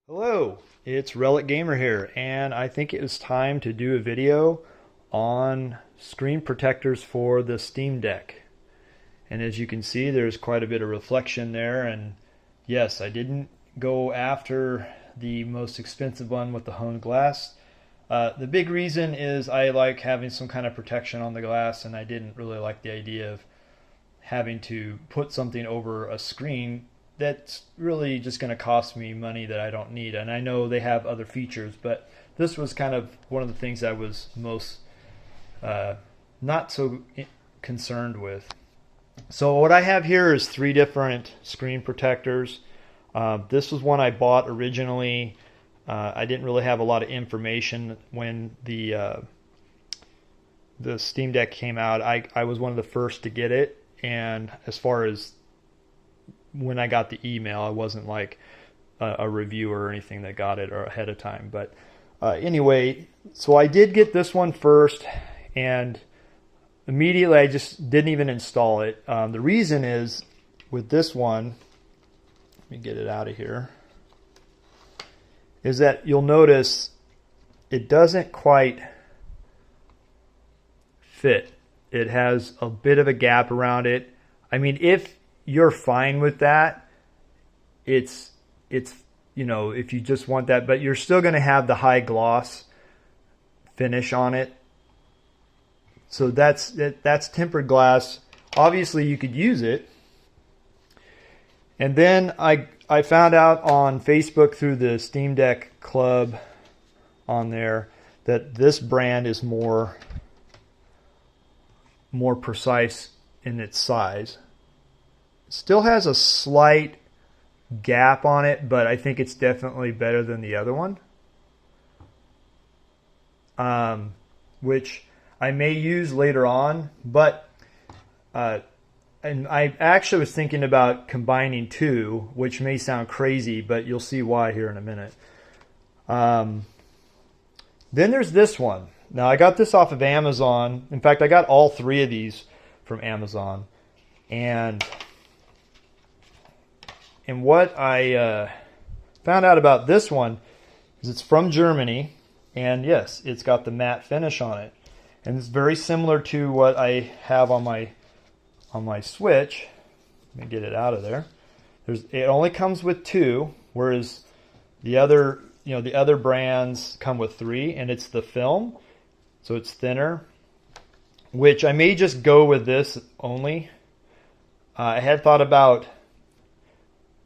Hello, it's Relic Gamer here, and I think it is time to do a video on screen protectors for the Steam Deck. And as you can see, there's quite a bit of reflection there, and yes, I didn't go after the most expensive one with the honed glass. The big reason is I like having some kind of protection on the glass, and I didn't really like the idea of having to put something over a screen that's really just going to cost me money that I don't need. And I know they have other features, but this was kind of one of the things I was most not so concerned with. So what I have here is three different screen protectors. This was one I bought originally. I didn't really have a lot of information when the Steam Deck came out. I was one of the first to get it, and as far as when I got the email, I wasn't like a reviewer or anything that got it or ahead of time. But anyway, so I did get this one first, and immediately I just didn't even install it. The reason is with this one, let me get it out of here, is that you'll notice it doesn't quite fit. It has a bit of a gap around it. I mean, if you're fine with that, it's you know, if you just want that, but you're still going to have the high gloss finish on it. So that's tempered glass. Obviously you could use it. And then I found out on Facebook through the Steam Deck Club on there that this brand is more precise in its size. Still has a slight gap on it, but I think it's definitely better than the other one, which I may use later on. But and I actually was thinking about combining two, which may sound crazy, but you'll see why here in a minute. Then there's this one. Now I got this off of Amazon. In fact, I got all three of these from Amazon, and what I found out about this one is it's from Germany, and yes, it's got the matte finish on it, and it's very similar to what I have on my Switch. Let me get it out of there. It only comes with two, whereas the other brands come with three, and it's the film, so it's thinner. Which I may just go with this only. I had thought about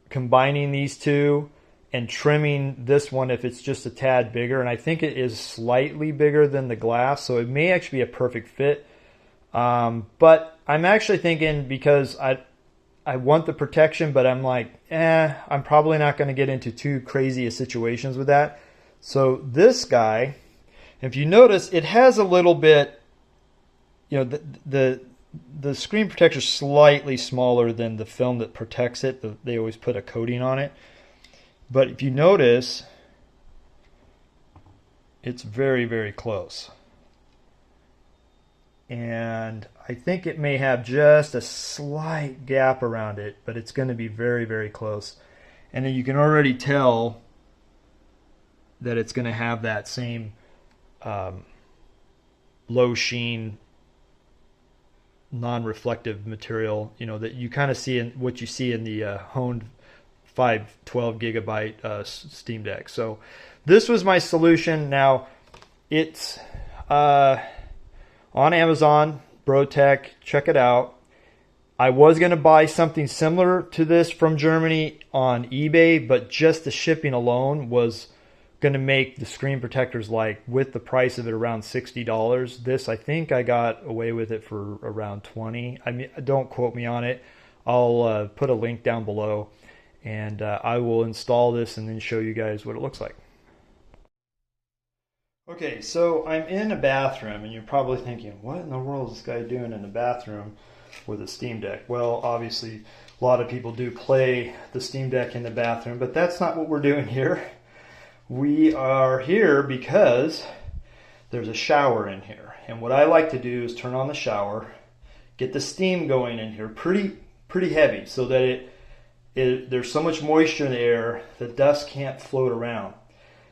combining these two and trimming this one if it's just a tad bigger, and I think it is slightly bigger than the glass, so it may actually be a perfect fit. But I'm actually thinking, because I want the protection, but I'm like, I'm probably not going to get into too crazy a situations with that. So this guy, if you notice, it has a little bit, you know, the screen protector is slightly smaller than the film that protects it. They always put a coating on it. But if you notice, it's very, very close. And I think it may have just a slight gap around it, but it's going to be very, very close. And then you can already tell that it's going to have that same low sheen, non-reflective material, you know, that you kind of see in what you see in the honed 512 gigabyte Steam Deck. So this was my solution. Now it's on Amazon, Brotech, check it out. I was going to buy something similar to this from Germany on eBay, but just the shipping alone was going to make the screen protectors, like with the price of it, around $60. This, I think I got away with it for around $20. I mean, don't quote me on it. I'll put a link down below, and I will install this and then show you guys what it looks like. Okay, so I'm in a bathroom, and you're probably thinking, what in the world is this guy doing in a bathroom with a Steam Deck? Well, obviously a lot of people do play the Steam Deck in the bathroom, but that's not what we're doing here. We are here because there's a shower in here, and what I like to do is turn on the shower, get the steam going in here pretty heavy, so that there's so much moisture in the air, the dust can't float around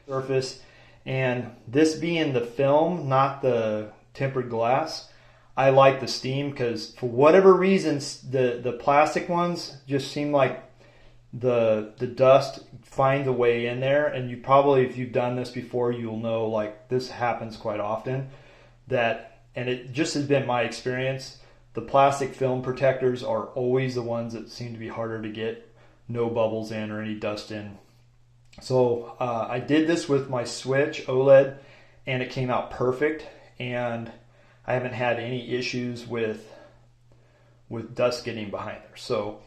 the surface. And this being the film, not the tempered glass, I like the steam because for whatever reasons, the plastic ones just seem like the dust finds a way in there. And you probably, if you've done this before, you'll know like this happens quite often. And it just has been my experience. The plastic film protectors are always the ones that seem to be harder to get no bubbles in or any dust in. So I did this with my Switch OLED and it came out perfect, and I haven't had any issues with dust getting behind there. So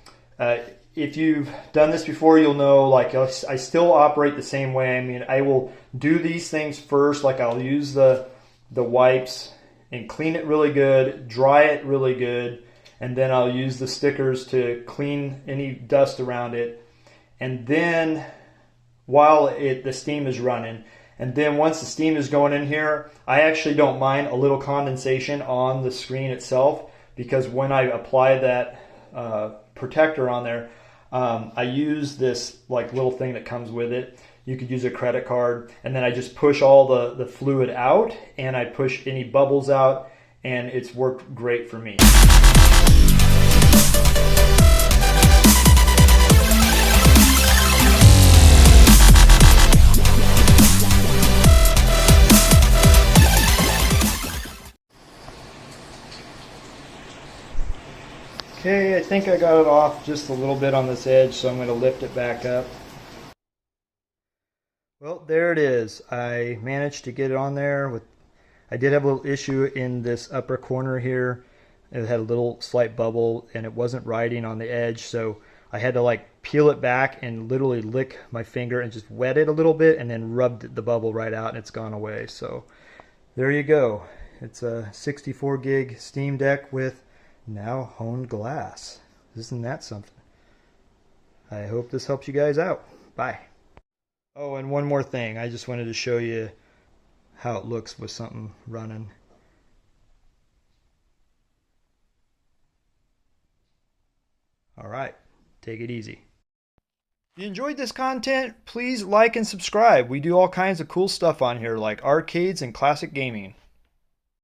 if you've done this before, you'll know like I still operate the same way. I mean, I will do these things first, like I'll use the wipes and clean it really good, dry it really good, and then I'll use the stickers to clean any dust around it. And then while the steam is running, and then once the steam is going in here, I actually don't mind a little condensation on the screen itself, because when I apply that protector on there, I use this like little thing that comes with it. You could use a credit card, and then I just push all the fluid out, and I push any bubbles out, and it's worked great for me. Okay, I think I got it off just a little bit on this edge, so I'm going to lift it back up. Well, there it is. I managed to get it on there. I did have a little issue in this upper corner here. It had a little slight bubble and it wasn't riding on the edge, so I had to like peel it back and literally lick my finger and just wet it a little bit and then rubbed the bubble right out, and it's gone away. So there you go. It's a 64 gig Steam Deck with now honed glass. Isn't that something? I hope this helps you guys out. Bye. Oh, and one more thing. I just wanted to show you how it looks with something running. All right, take it easy. If you enjoyed this content, please like and subscribe. We do all kinds of cool stuff on here, like arcades and classic gaming.